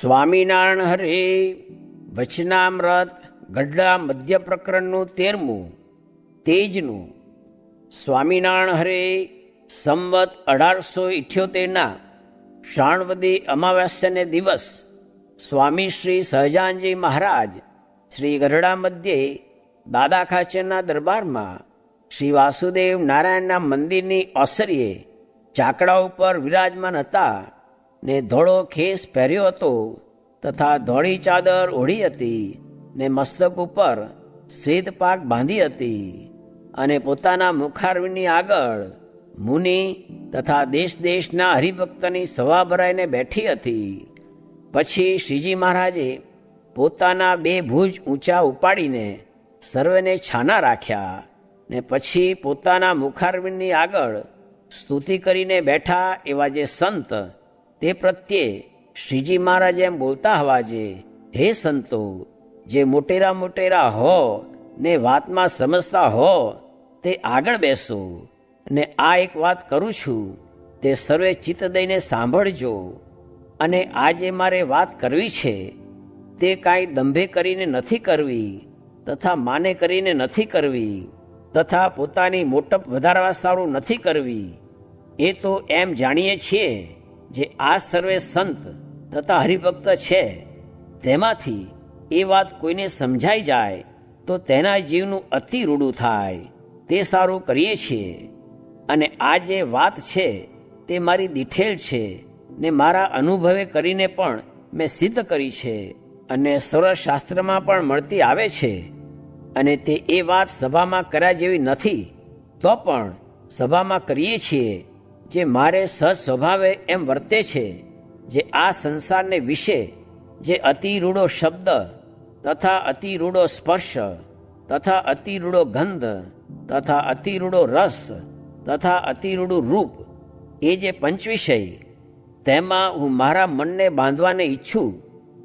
સ્વામિનારાયણ હરે વચનામૃત ગઢડા મધ્ય પ્રકરણનું 13મું તેજનું. સ્વામિનારાયણ હરે સંવત 1878ના શ્રાવણવદી અમાવાસ્યાને દિવસ સ્વામી શ્રી સહજાનજી મહારાજ શ્રી ગઢડા મધ્યે દાદા ખાચરના દરબારમાં શ્રી વાસુદેવ નારાયણના મંદિરની ઓસરીએ ચાકડા ઉપર વિરાજમાન હતા ને ધોળો ખેસ પહેર્યો હતો તથા ધોળી ચાદર ઓઢી હતી ને મસ્તક ઉપર શ્વેત પાક બાંધી હતી અને પોતાના મુખારવિંદની આગળ મુનિ તથા દેશ દેશના હરિભક્તની સભા ભરાઈને બેઠી હતી. પછી શ્રીજી મહારાજે પોતાના 2 ભુજ ઊંચા ઉપાડીને સર્વેને છાના રાખ્યા ને પછી પોતાના મુખારવિંદની આગળ સ્તુતિ કરીને બેઠા એવા જે સંત તે પ્રત્યે શ્રીજી મહારાજ એમ બોલતા હવાજે, હે સંતો, જે મોટેરા મોટેરા હો ને વાતમાં સમજતા હો તે આગળ બેસો, ને આ એક વાત કરું છું તે સર્વે ચિત્ત દઈને સાંભળજો. અને આ જે મારે વાત કરવી છે તે કાંઈ દંભે કરીને નથી કરવી તથા માને કરીને નથી કરવી તથા પોતાની મોટપ વધારવા સારું નથી કરવી. એ તો એમ જાણીએ છીએ જે આ સર્વે સંત તથા હરિભક્ત છે તેમાંથી એ વાત કોઈને સમજાઈ જાય તો તેના જીવનું અતિ રૂડું થાય તે સારું કરીએ છીએ. અને આ જે વાત છે તે મારી દીઠેલ છે ને મારા અનુભવે કરીને પણ મેં સિદ્ધ કરી છે અને સર્વશાસ્ત્રમાં પણ મળતી આવે છે. અને તે એ વાત સભામાં કર્યા જેવી નથી તો પણ સભામાં કરીએ છીએ જે મારે સહજ સ્વભાવે એમ વર્તે છે. જે આ સંસારને વિશે જે અતિ રૂડો શબ્દ તથા અતિ રૂડો સ્પર્શ તથા અતિ રૂડો ગંધ તથા અતિ રૂડો રસ તથા અતિ રૂડું રૂપ એ જે પંચવિષય તેમાં હું મારા મનને બાંધવાને ઈચ્છું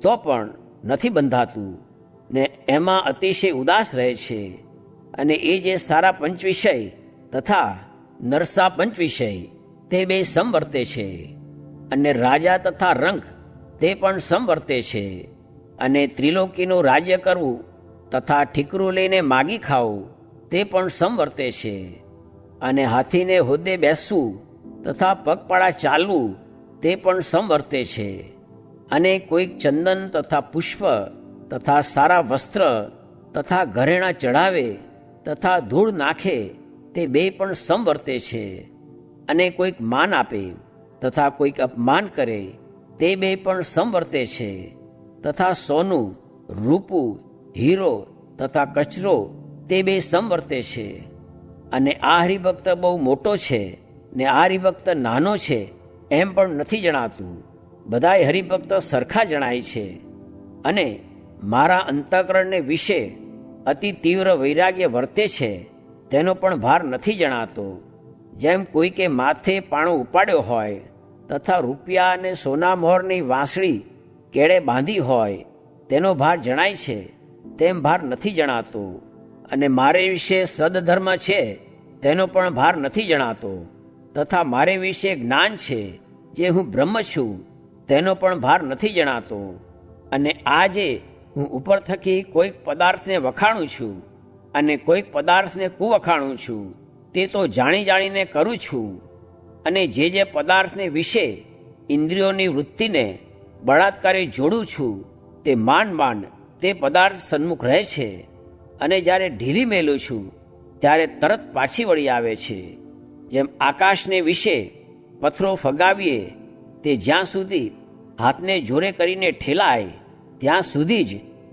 તો પણ નથી બંધાતું ને એમાં અતિશય ઉદાસ રહે છે. અને એ જે સારા પંચવિષય તથા નરસા પંચવિષય તે 2 સમવર્તે છે. અને રાજા તથા રંક તે પણ સમવર્તે છે. અને ત્રિલોકીનું રાજ્ય કરવું તથા ઠીકરું લઈને માગી ખાવું તે પણ સમવર્તે છે. અને હાથીને હોદ્દે બેસવું તથા પગપાળા ચાલવું તે પણ સમવર્તે છે. અને કોઈક ચંદન તથા પુષ્પ તથા સારા વસ્ત્ર તથા ઘરેણાં ચઢાવે તથા ધૂળ નાખે તે 2 પણ સમવર્તે છે. અને કોઈક માન આપે તથા કોઈક અપમાન કરે તે 2 પણ સમવર્તે છે. તથા સોનું, રૂપું, હીરો તથા કચરો તે 2 સમવર્તે છે. અને આ હરિભક્ત બહુ મોટો છે ને આ હરિભક્ત નાનો છે એમ પણ નથી જણાતું. બધાય હરિભક્ત સરખા જણાય છે. અને મારા અંતઃકરણને વિશે અતિ તીવ્ર વૈરાગ્ય વર્તે છે તેનો પણ ભાર નથી જણાતો. જેમ કોઈકે માથે પાણો ઉપાડ્યો હોય તથા રૂપિયા અને સોના મોહરની વાંસળી કેળે બાંધી હોય તેનો ભાર જણાય છે તેમ ભાર નથી જણાતો. અને મારે વિશે સદધર્મ છે તેનો પણ ભાર નથી જણાતો. તથા મારે વિશે જ્ઞાન છે જે હું બ્રહ્મ છું તેનો પણ ભાર નથી જણાતો. અને આ જે હું ઉપર થકી કોઈક પદાર્થને વખાણું છું અને કોઈક પદાર્થને કુવખાણું છું તે તો જાણી જાણીને કરું છું. અને જે પદાર્થને વિશે ઇન્દ્રિયોની વૃત્તિને બળાત્કારે જોડું છું તે માંડ તે પદાર્થ સન્મુખ રહે છે. અને જ્યારે ઢીલી મેલું છું ત્યારે તરત પાછી વળી આવે છે. જેમ આકાશને વિશે પથ્થરો ફગાવીએ તે જ્યાં સુધી હાથને જોરે કરીને ઠેલાય ત્યાં સુધી જ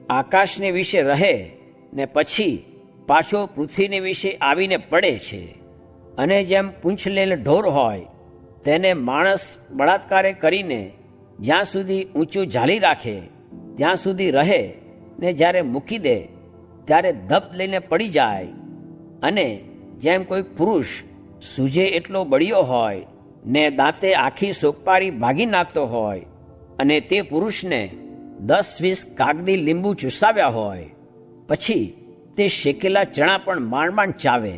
આકાશને વિશે રહે ને પછી પાછો પૃથ્વીને વિશે આવીને પડે છે. અને જેમ પૂંછલેલ ઢોર હોય તેને માણસ બળાત્કારે કરીને જ્યાં સુધી ઊંચું ઝાલી રાખે ત્યાં સુધી રહે ને જ્યારે મૂકી દે ત્યારે ધપ લઈને પડી જાય. અને જેમ કોઈક પુરુષ સૂજે એટલો બળિયો હોય ને દાંતે આખી સોપારી ભાગી નાખતો હોય અને તે પુરુષને 10-20 કાગદી લીંબુ ચૂસાવ્યા હોય પછી તે શેકેલા ચણા પણ માંડ ચાવે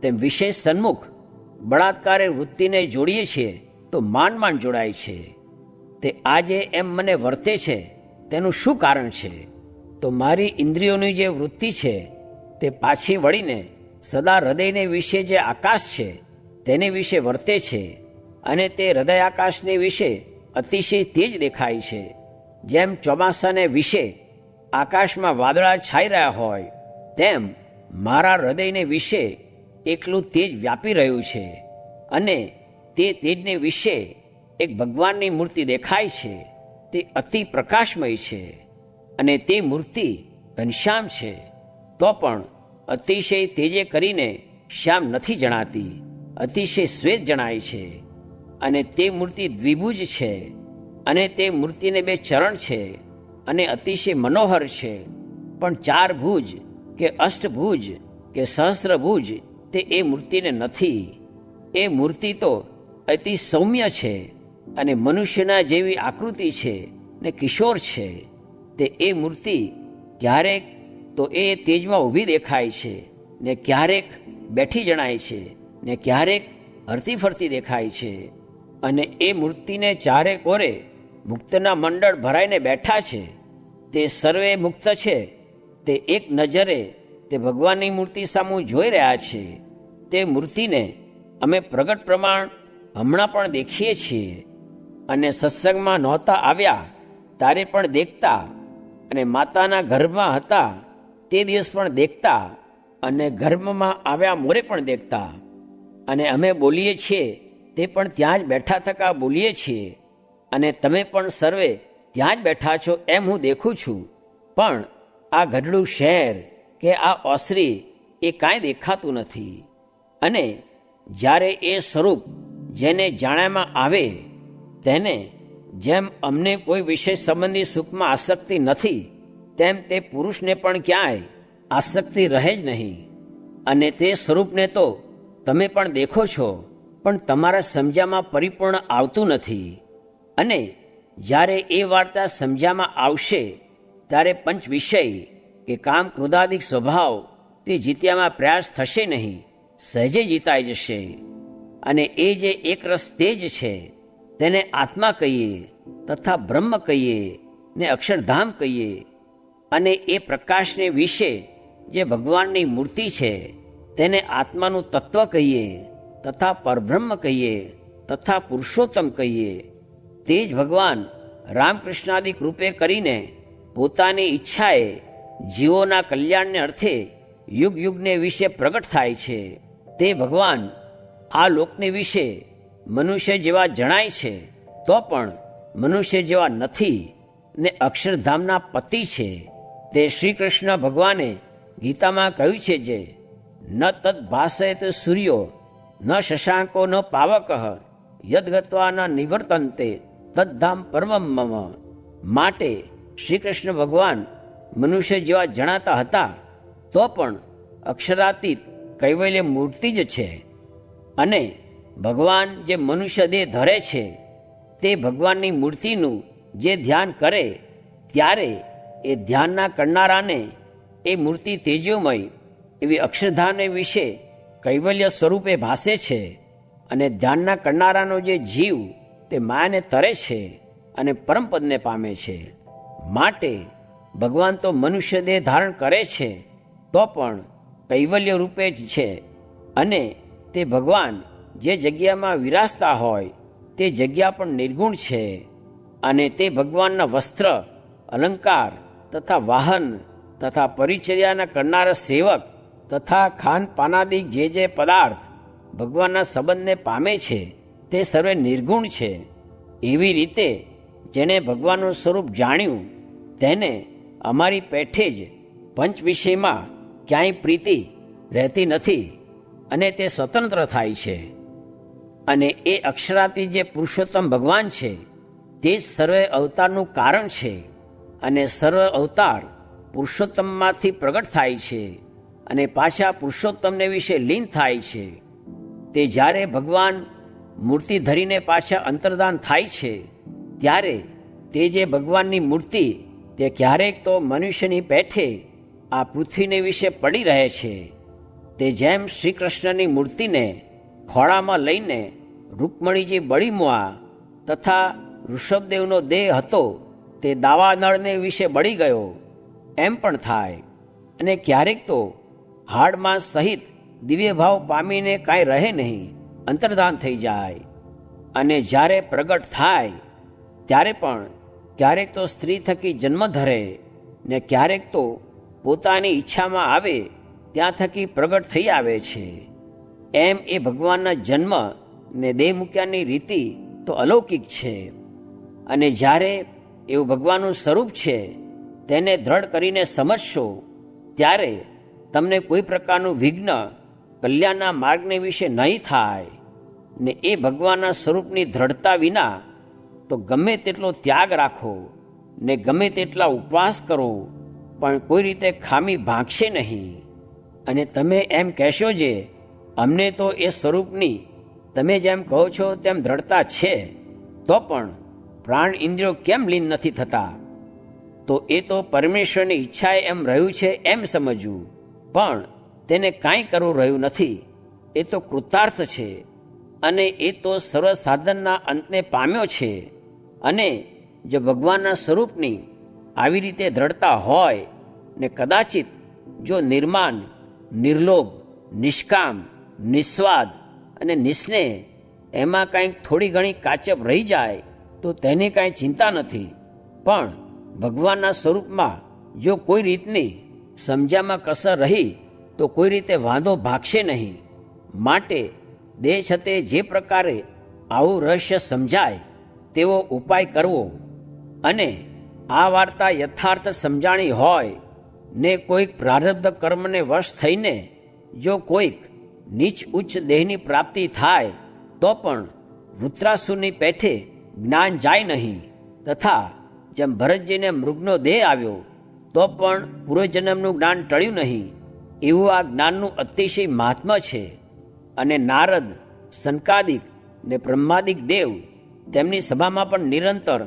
તેમ વિશેષ સન્મુખ બળાત્કારે વૃત્તિને જોડીએ છીએ તો માંડ જોડાય છે. તે આજે એમ મને વર્તે છે તેનું શું કારણ છે? તો મારી ઇન્દ્રિયોની જે વૃત્તિ છે તે પાછી વળીને સદા હૃદયને વિશે જે આકાશ છે તેને વિશે વર્તે છે, અને તે હૃદય આકાશને વિશે અતિશય તેજ દેખાય છે. જેમ ચોમાસાને વિશે આકાશમાં વાદળા છાઈ રહ્યા હોય તેમ મારા હૃદયને વિશે એકલું તેજ વ્યાપી રહ્યું છે, અને તે તેજને વિશે એક ભગવાનની મૂર્તિ દેખાય છે. તે અતિ પ્રકાશમય છે, અને તે મૂર્તિ ઘનશ્યામ છે, તો પણ અતિશય તેજે કરીને શ્યામ નથી જણાતી, અતિશય શ્વેત જણાય છે. અને તે મૂર્તિ દ્વિભુજ છે, અને તે મૂર્તિને 2 ચરણ છે, અને અતિશય મનોહર છે. પણ 4 ભુજ કે અષ્ટભુજ કે સહસ્ત્રભુજ તે એ મૂર્તિને નથી. એ મૂર્તિ તો અતિ સૌમ્ય છે, અને મનુષ્યના જેવી આકૃતિ છે ને કિશોર છે. તે એ મૂર્તિ ક્યારેક તો એ તેજમાં ઊભી દેખાય છે, ને ક્યારેક બેઠી જણાય છે, ને ક્યારેક હરતી ફરતી દેખાય છે. અને એ મૂર્તિને ચારે કોરે મુક્તના મંડળ ભરાઈને બેઠા છે. તે સર્વે મુક્ત છે. તે એક નજરે તે ભગવાનની મૂર્તિ સામું જોઈ રહ્યા છે. તે મૂર્તિને અમે પ્રગટ પ્રમાણ હમણાં પણ દેખીએ છીએ, અને સત્સંગમાં નહોતા આવ્યા તારે પણ દેખતા, અને માતાના ગર્ભમાં હતા તે દિવસ પણ દેખતા, અને ગર્ભમાં આવ્યા મોરે પણ દેખતા. અને અમે બોલીએ છીએ તે પણ ત્યાં જ બેઠા થકા બોલીએ છીએ, અને તમે પણ સર્વે ત્યાં જ બેઠા છો એમ હું દેખું છું. પણ આ ગઢડું શહેર કે આ ઓસરી એ કાંઈ દેખાતું નથી. અને જ્યારે એ સ્વરૂપ જેને જાણ્યામાં આવે તેને જેમ અમને કોઈ વિષય સંબંધી સુખમાં આસક્તિ નથી, તેમ તે પુરુષને પણ ક્યાંય આસક્તિ રહે જ નહીં. અને તે સ્વરૂપને તો તમે પણ દેખો છો, પણ તમારા સમજામાં પરિપૂર્ણ આવતું નથી. અને જ્યારે એ વાર્તા સમજામાં આવશે ત્યારે પંચ વિષય કે કામ ક્રોધાદિક સ્વભાવ તે જીત્યામાં પ્રયાસ થશે નહીં, સહેજે જીતાઈ જશે. અને એ જે એકરસ તેજ છે તેને આત્મા કહીએ, તથા બ્રહ્મ કહીએ ને અક્ષરધામ કહીએ. અને એ પ્રકાશને વિશે જે ભગવાનની મૂર્તિ છે તેને આત્માનું તત્વ કહીએ, તથા પરબ્રહ્મ કહીએ, તથા પુરુષોત્તમ કહીએ. તે જ ભગવાન રામકૃષ્ણાદિક રૂપે કરીને પોતાની ઈચ્છાએ જીવોના કલ્યાણને અર્થે યુગ યુગને વિશે પ્રગટ થાય છે. તે ભગવાન આ લોકને વિશે મનુષ્ય જેવા જણાય છે, તો પણ મનુષ્ય જેવા નથી, ને અક્ષરધામના પતિ છે. તે શ્રી કૃષ્ણ ભગવાને ગીતામાં કહ્યું છે જે ન તદ ભાસયત સૂર્યો ન શશાંકો ન પાવક યદગત્વા ન નિવર્તન્તે તદ્ધામ પરમમ મમ. માટે શ્રી કૃષ્ણ ભગવાન મનુષ્ય જેવા જણાતા હતા, તો પણ અક્ષરાતીત કૈવલ્ય મૂર્તિ જ છે. અને ભગવાન જે મનુષ્ય દેહ ધરે છે તે ભગવાનની મૂર્તિનું જે ધ્યાન કરે ત્યારે એ ધ્યાનના કરનારાને એ મૂર્તિ તેજોમય એવી અક્ષરધામને વિશે કૈવલ્ય સ્વરૂપે ભાસે છે. અને ધ્યાનના કરનારાનો જે જીવ તે માયાને તરે છે અને પરમપદને પામે છે. માટે ભગવાન તો મનુષ્ય દેહ ધારણ કરે છે, તો પણ કૈવલ્ય રૂપે જ છે. અને તે ભગવાન જે જગ્યામાં વિરાજતા હોય તે જગ્યા પણ નિર્ગુણ છે. અને તે ભગવાનના વસ્ત્ર, અલંકાર તથા વાહન તથા પરિચર્યાના કરનારા સેવક તથા ખાનપાનાદિક જે પદાર્થ ભગવાનના સંબંધને પામે છે તે સર્વે નિર્ગુણ છે. એવી રીતે જેને ભગવાનનું સ્વરૂપ જાણ્યું તેને અમારી પેઠે જ પંચ વિષયમાં ક્યાંય પ્રીતિ રહેતી નથી, અને તે સ્વતંત્ર થાય છે. અને એ અક્ષરાતી જે પુરુષોત્તમ ભગવાન છે તે જ સર્વે અવતારનું કારણ છે. અને સર્વ અવતાર પુરુષોત્તમમાંથી પ્રગટ થાય છે અને પાછા પુરુષોત્તમને વિશે લીન થાય છે. તે જ્યારે ભગવાન મૂર્તિ ધરીને પાછા અંતર્ધાન થાય છે ત્યારે તે જે ભગવાનની મૂર્તિ તે ક્યારેક તો મનુષ્યની પેઠે આ પૃથ્વીને વિશે પડી રહે છે. તે જેમ શ્રી કૃષ્ણની મૂર્તિને ખોળામાં લઈને રૂકમણીજી બળીમુઆ તથા ઋષભદેવનો દેહ હતો તે દાવાનળને વિશે બળી ગયો એમ પણ થાય. અને ક્યારેક તો હાડમાં સહિત દિવ્ય ભાવ પામીને કાંઈ રહે નહીં, અંતર્ધાન થઈ જાય. અને જ્યારે પ્રગટ થાય ત્યારે પણ ક્યારેક તો સ્ત્રી થકી જન્મ ધરે ને ક્યારેક તો પોતાની ઈચ્છામાં આવે ત્યાં થકી પ્રગટ થઈ આવે છે. એમ એ ભગવાનના જન્મ ને દેહ મૂક્યાની રીતિ તો અલૌકિક છે. અને જ્યારે એવું ભગવાનનું સ્વરૂપ છે તેને દ્રઢ કરીને સમજશો ત્યારે તમને કોઈ પ્રકારનું વિઘ્ન કલ્યાણના માર્ગને વિશે નહીં થાય. ને એ ભગવાનના સ્વરૂપની દ્રઢતા વિના તો ગમે તેટલો ત્યાગ રાખો ને ગમે તેટલા ઉપવાસ કરો પણ કોઈ રીતે ખામી ભાંગશે નહીં. અને તમે એમ કહેશો જે અમને તો એ સ્વરૂપની તમે જેમ કહો છો તેમ દ્રઢતા છે, તો પણ પ્રાણ ઇન્દ્રિયો કેમ લીન નથી થતા? તો એ તો પરમેશ્વરની ઈચ્છાએ એમ રહ્યું છે એમ સમજવું, પણ તેને કાંઈ કરવું રહ્યું નથી. એ તો કૃતાર્થ છે અને એ તો સર્વ સાધનના અંતને પામ્યો છે. અને જો ભગવાનના સ્વરૂપની આવી રીતે દ્રઢતા હોય ને કદાચિત જો નિર્માન, નિર્લોભ, નિષ્કામ, નિસ્વાદ અને નિસ્નેહ એમાં કાંઈક થોડી ઘણી કાચપ રહી જાય તો તેની કાંઈ ચિંતા નથી. પણ ભગવાનના સ્વરૂપમાં જો કોઈ રીતની સમજ્યામાં કસર રહી તો કોઈ રીતે વાંધો ભાગશે નહીં. માટે દેહ છતે જે પ્રકારે આવું રહસ્ય સમજાય તેવો ઉપાય કરવો. અને આ વાર્તા યથાર્થ સમજાણી હોય ને કોઈક પ્રારબ્ધ કર્મને વશ થઈને જો કોઈક નીચ ઉચ્ચ દેહની પ્રાપ્તિ થાય તો પણ વૃત્રાસુરની પેઠે જ્ઞાન જાય નહીં. તથા જેમ ભરતજીને મૃગનો દેહ આવ્યો તો પણ પૂર્વજન્મનું જ્ઞાન ટળ્યું નહીં, એવું આ જ્ઞાનનું અતિશય મહાત્મ્ય છે. અને નારદ, સનકાદિક ને બ્રહ્માદિક દેવ તેમની સભામાં પણ નિરંતર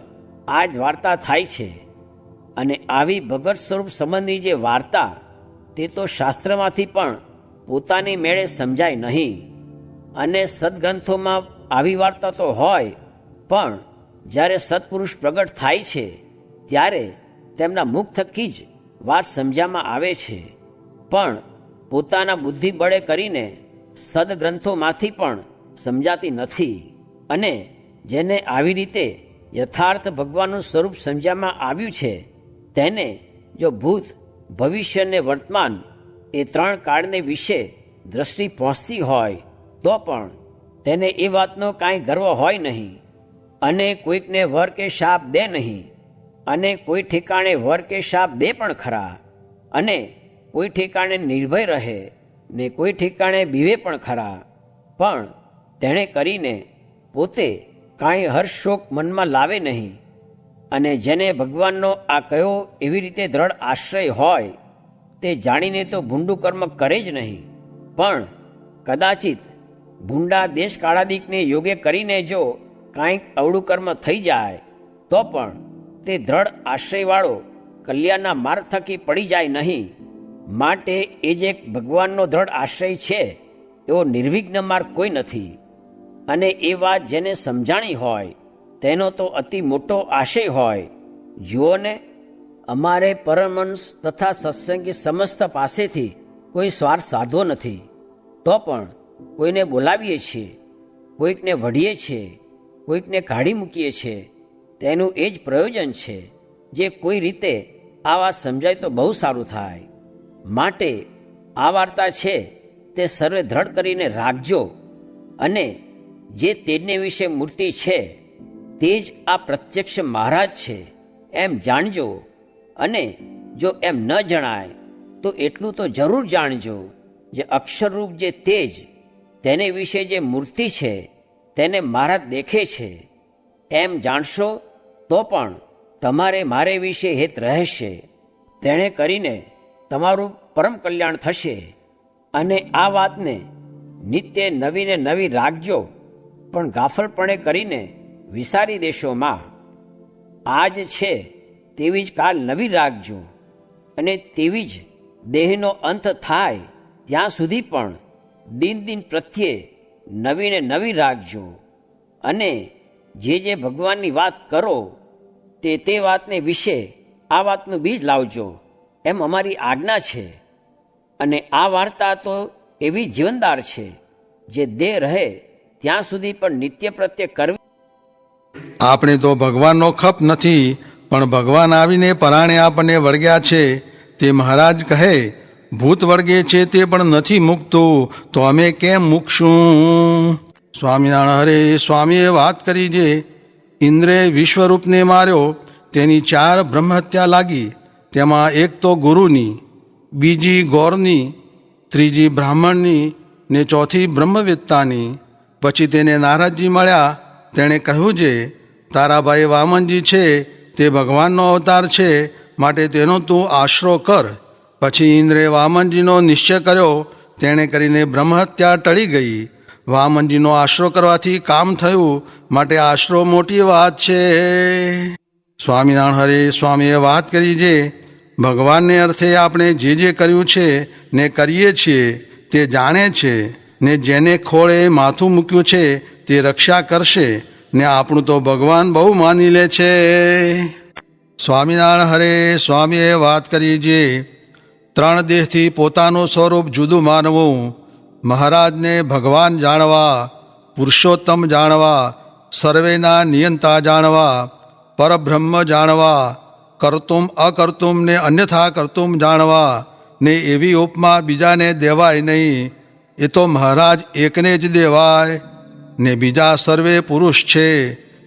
આ જ વાર્તા થાય છે. અને આવી ભગત સ્વરૂપ સંબંધી જે વાર્તા તે તો શાસ્ત્રમાંથી પણ પોતાની મેળે સમજાય નહીં. અને સદગ્રંથોમાં આવી વાર્તા તો હોય, પણ જ્યારે સત્પુરુષ પ્રગટ થાય છે ત્યારે તેમના મુખ થકી જ વાત સમજવામાં આવે છે. પણ પોતાના બુદ્ધિ બળે કરીને સદગ્રંથોમાંથી પણ સમજાતી નથી. અને જેને આવી રીતે યથાર્થ ભગવાનનું સ્વરૂપ સમજવામાં આવ્યું છે તેને જો ભૂત, ભવિષ્ય ને વર્તમાન એ ત્રણ કાળને વિશે દ્રષ્ટિ પહોંચતી હોય તો પણ તેને એ વાતનો કાંઈ ગર્વ હોય નહીં. અને કોઈકને વર કે શાપ દે નહીં. અને કોઈ ઠેકાણે વર કે શાપ દે પણ ખરા. અને કોઈ ઠેકાણે નિર્ભય રહે ને કોઈ ઠેકાણે બીવે પણ ખરા. પણ તેણે કરીને પોતે કાંઈ હર્ષ શોક મનમાં લાવે નહીં. અને જેને ભગવાનનો આ કયો એવી રીતે દ્રઢ આશ્રય હોય તે જાણીને તો ભૂંડું કર્મ કરે જ નહીં. પણ કદાચિત ભૂંડા દેશ કાળાદિકને યોગ્ય કરીને જો કાંઈક અવળું કર્મ થઈ જાય તો પણ તે દ્રઢ આશ્રયવાળો કલ્યાણના માર્ગ થકી પડી જાય નહીં. માટે એ જે ભગવાનનો દ્રઢ આશ્રય છે એવો નિર્વિઘ્ન માર્ગ કોઈ નથી. અને એ વાત જેને સમજાણી હોય તેનો તો અતિ મોટો આશય હોય. જુઓ ને, અમારે પરમહંસ તથા સત્સંગી સમસ્ત પાસેથી કોઈ સ્વાર્થ સાધવો નથી, તો પણ કોઈને બોલાવીએ છીએ, કોઈકને વઢીએ છીએ, કોઈકને કાઢી મૂકીએ છીએ. તેનું એ જ પ્રયોજન છે જે કોઈ રીતે આ વાત સમજાય તો બહુ સારું થાય. માટે આ વાર્તા છે તે સર્વે દ્રઢ કરીને રાખજો. અને જે તેજને વિશે મૂર્તિ છે તે જ આ પ્રત્યક્ષ મહારાજ છે એમ જાણજો. અને જો એમ ન જણાય તો એટલું તો જરૂર જાણજો જે અક્ષરરૂપ જે તેજ તેને વિશે જે મૂર્તિ છે તેને મહારાજ દેખે છે. એમ જાણશો તો પણ તમારે મારે વિશે હેત રહેશે. તેણે કરીને તમારું પરમ કલ્યાણ થશે. અને આ વાતને નિત્ય નવી ને નવી રાખજો, પણ ગાફલપણે કરીને વિસારી દેશોમાં. આજ છે તેવી જ કાલ નવી રાખજો. અને તેવી જ દેહનો અંત થાય ત્યાં સુધી પણ દિન દિન પ્રત્યે નવી ને નવી રાખજો. અને જે ભગવાનની વાત કરો તે વાતને વિશે આ વાતનું બીજ લાવજો એમ અમારી આજ્ઞા છે. અને આ વાર્તા તો એવી જીવનદાર છે જે દેહ રહે ત્યાં સુધી પણ નિત્ય પ્રત્યે કરવી. આપણે તો ભગવાનનો ખપ નથી, પણ ભગવાન આવીને પરાણે આપણને વળગ્યા છે. તે મહારાજ કહે, ભૂત વળગે છે તે પણ નથી મૂકતું, તો અમે કેમ મૂકશું? સ્વામિનારાયણ હરે સ્વામીએ વાત કરી જે ઇન્દ્રે વિશ્વરૂપને માર્યો તેની 4 બ્રહ્મહત્યા લાગી. તેમાં એક તો ગુરુની, બીજી ગૌરની, ત્રીજી બ્રાહ્મણની ને ચોથી બ્રહ્મવેત્તાની. પછી તેને નારદજી મળ્યા. તેણે કહ્યું છે, તારા ભાઈ વામનજી છે તે ભગવાનનો અવતાર છે, માટે તેનો તું આશરો કર. પછી ઇન્દ્રે વામનજીનો નિશ્ચય કર્યો. તેણે કરીને બ્રહ્મહત્યા ટળી ગઈ. વામનજીનો આશરો કરવાથી કામ થયું, માટે આશરો મોટી વાત છે. સ્વામિનારાયણ હરે સ્વામીએ વાત કરી છે, ભગવાનને અર્થે આપણે જે કર્યું છે ને કરીએ છીએ તે જાણે છે, ને જેને ખોળે માથું મૂક્યું છે તે રક્ષા કરશે, ને આપણું તો ભગવાન બહુ માની લે છે. સ્વામિનારાયણ હરે સ્વામીએ વાત કરી છે, 3 દેહથી પોતાનું સ્વરૂપ જુદું માનવું, મહારાજને ભગવાન જાણવા, પુરુષોત્તમ જાણવા, સર્વેના નિયંતા જાણવા, પરબ્રહ્મ જાણવા, કર્તુમ અકર્તુમ ને અન્યથા કર્તુમ જાણવા, ને એવી ઉપમા બીજાને દેવાય નહીં. એ તો મહારાજ એકને જ દેવાય. ને બીજા સર્વે પુરુષ છે,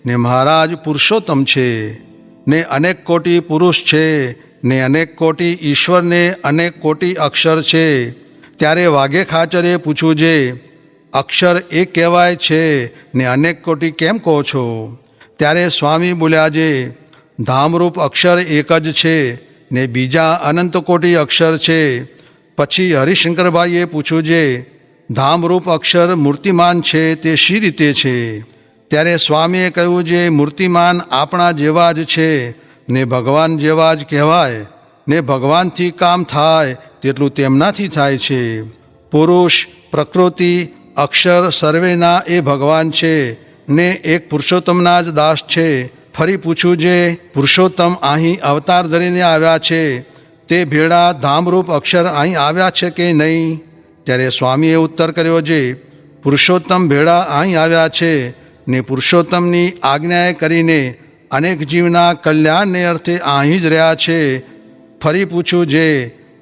ને મહારાજ પુરુષોત્તમ છે, ને અનેક કોટી પુરુષ છે, ને અનેક કોટી ઈશ્વરને અનેક કોટી અક્ષર છે. ત્યારે વાઘે ખાચરે પૂછવું છે, અક્ષર એક કહેવાય છે ને અનેક કોટી કેમ કહો છો? ત્યારે સ્વામી બોલ્યા છે, ધામરૂપ અક્ષર એક જ છે ને બીજા અનંત કોટી અક્ષર છે. પછી હરિશંકરભાઈએ પૂછ્યું છે, ધામરૂપ અક્ષર મૂર્તિમાન છે તે શી રીતે છે? ત્યારે સ્વામીએ કહ્યું છે, મૂર્તિમાન આપણા જેવા જ છે ને ભગવાન જેવા જ કહેવાય, ને ભગવાનથી કામ થાય તેટલું તેમનાથી થાય છે. પુરુષ, પ્રકૃતિ, અક્ષર સર્વેના એ ભગવાન છે, ને એક પુરુષોત્તમના જ દાસ છે. ફરી પૂછ્યું છે, પુરુષોત્તમ અહીં અવતાર ધરીને આવ્યા છે, તે ભેળા ધામરૂપ અક્ષર અહીં આવ્યા છે કે નહીં? ત્યારે સ્વામીએ ઉત્તર કર્યો છે, પુરુષોત્તમ ભેળા અહીં આવ્યા છે, ને પુરુષોત્તમની આજ્ઞાએ કરીને અનેક જીવના કલ્યાણને અર્થે અહીં જ રહ્યા છે. ફરી પૂછ્યું છે,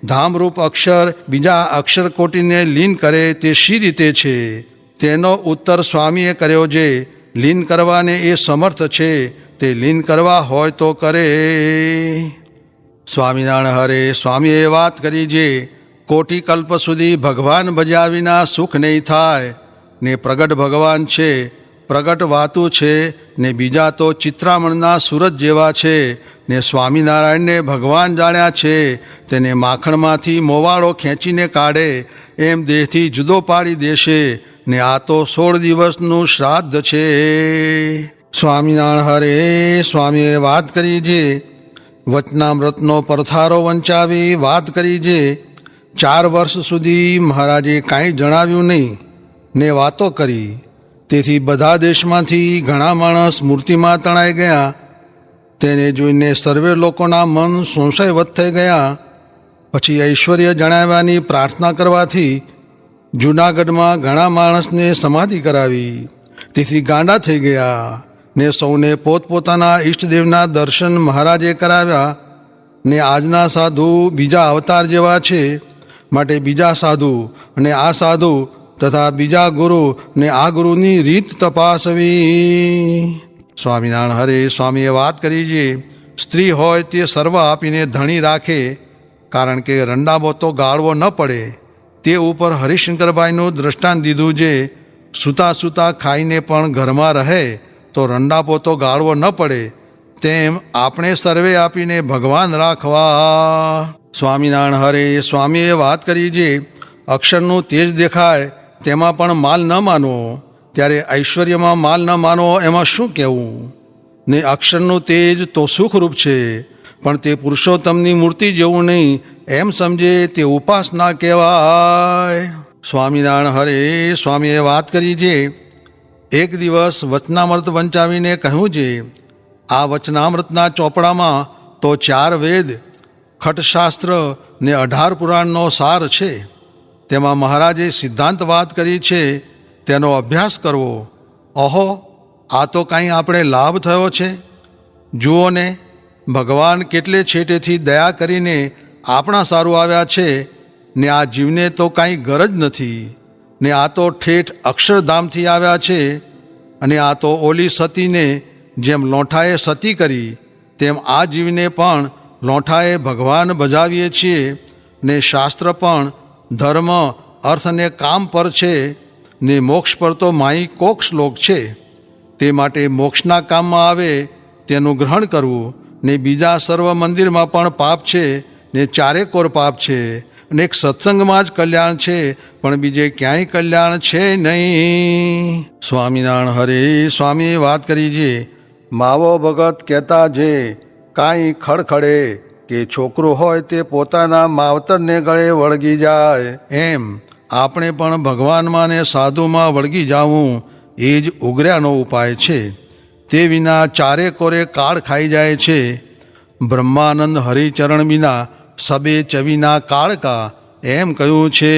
ધામરૂપ અક્ષર બીજા અક્ષર કોટીને લીન કરે તે શી રીતે છે? તેનો ઉત્તર સ્વામીએ કર્યો છે, લીન કરવાને એ સમર્થ છે, તે લીન કરવા હોય તો કરે. સ્વામિનારાયણ હરે સ્વામીએ વાત કરી છે, કોટી કલ્પ સુધી ભગવાન ભજ્યા વિના સુખ નહીં થાય, ને પ્રગટ ભગવાન છે, પ્રગટ વાતું છે, ને બીજા તો ચિત્રામણના સૂરજ જેવા છે, ને સ્વામિનારાયણને ભગવાન જાણ્યા છે. તેને માખણમાંથી મોવાળો ખેંચીને કાઢે એમ દેહથી જુદો પાડી દેશે, ને આ તો 16 દિવસનું શ્રાદ્ધ છે. સ્વામિનારાયણ હરે સ્વામીએ વાત કરી છે, વચનામૃતનો પરથારો વંચાવી વાત કરી છે. 4 વર્ષ સુધી મહારાજે કાંઈ જણાવ્યું નહીં ને વાતો કરી. તેથી બધા દેશમાંથી ઘણા માણસ મૂર્તિમાં તણાઈ ગયા. તેને જોઈને સર્વે લોકોના મન સંશયવત થઈ ગયા. પછી ઐશ્વર્ય જણાવ્યાની પ્રાર્થના કરવાથી જૂનાગઢમાં ઘણા માણસને સમાધિ કરાવી. તેથી ગાંડા થઈ ગયા, ને સૌને પોતપોતાના ઈષ્ટદેવના દર્શન મહારાજે કરાવ્યા. ને આજના સાધુ બીજા અવતાર જેવા છે, માટે બીજા સાધુ અને આ સાધુ તથા બીજા ગુરુ ને આ ગુરુની રીત તપાસવી. સ્વામિનારાયણ હરે સ્વામીએ વાત કરી છે, સ્ત્રી હોય તે સર્વ આપીને ધણી રાખે, કારણ કે રંડાબો તો ગાળવો ન પડે. તે ઉપર હરિશંકરભાઈનું દ્રષ્ટાંત દીધું છે, સૂતા સૂતા ખાઈને પણ ઘરમાં રહે તો રંડાપો તો ગાળવો ન પડે. તેમ આપણે સર્વે આપીને ભગવાન રાખવા. સ્વામિનારાયણ હરે સ્વામીએ વાત કરી છે, અક્ષરનું તેજ દેખાય તેમાં પણ માલ ન માનવો. ત્યારે ઐશ્વર્યમાં માલ ન માનવો એમાં શું કહેવું? ને અક્ષરનું તેજ તો સુખરૂપ છે, પણ તે પુરુષોત્તમની મૂર્તિ જેવું નહીં એમ સમજે તે ઉપાસના કહેવાય. સ્વામિનારાયણ હરે સ્વામીએ વાત કરી છે, એક દિવસ વચનામૃત વંચાવીને કહ્યું છે, આ વચનામૃતના ચોપડામાં તો 4 વેદ, ખટશાસ્ત્ર ને 18 પુરાણનો સાર છે. તેમાં મહારાજે સિદ્ધાંત વાત કરી છે, તેનો અભ્યાસ કરવો. ઓહો, આ તો કાંઈ આપણે લાભ થયો છે. જુઓ ને, ભગવાન કેટલે છેટેથી દયા કરીને આપણા સારું આવ્યા છે ને આ જીવને તો કાંઈ ગરજ નથી ને આ તો ઠેઠ અક્ષરધામથી આવ્યા છે અને આ તો ઓલી સતીને જેમ લોંઠાએ સતી કરી તેમ આ જીવને પણ લોંઠાએ ભગવાન બજાવીએ છીએ ને શાસ્ત્ર પણ ધર્મ અર્થ ને કામ પર છે ને મોક્ષ પર તો માઈ કોક શ્લોક છે. તે માટે મોક્ષના કામમાં આવે તેનું ગ્રહણ કરવું ને બીજા સર્વ મંદિરમાં પણ પાપ છે ને 4 કોર પાપ છે અને એક સત્સંગમાં જ કલ્યાણ છે પણ બીજે ક્યાંય કલ્યાણ છે નહીં. સ્વામિનારાયણ હરે. સ્વામીએ વાત કરી છે, માવો ભગત કહેતા જે કાંઈ ખડખડે કે છોકરો હોય તે પોતાના માવતરને ગળે વળગી જાય, એમ આપણે પણ ભગવાનમાં ને સાધુમાં વળગી જાવું એ જ ઉગર્યાનો ઉપાય છે. તે વિના 4 કોરે કાળ ખાઈ જાય છે. બ્રહ્માનંદ હરિચરણ વિના સબે ચવીના કાળ કા, એમ કહ્યું છે.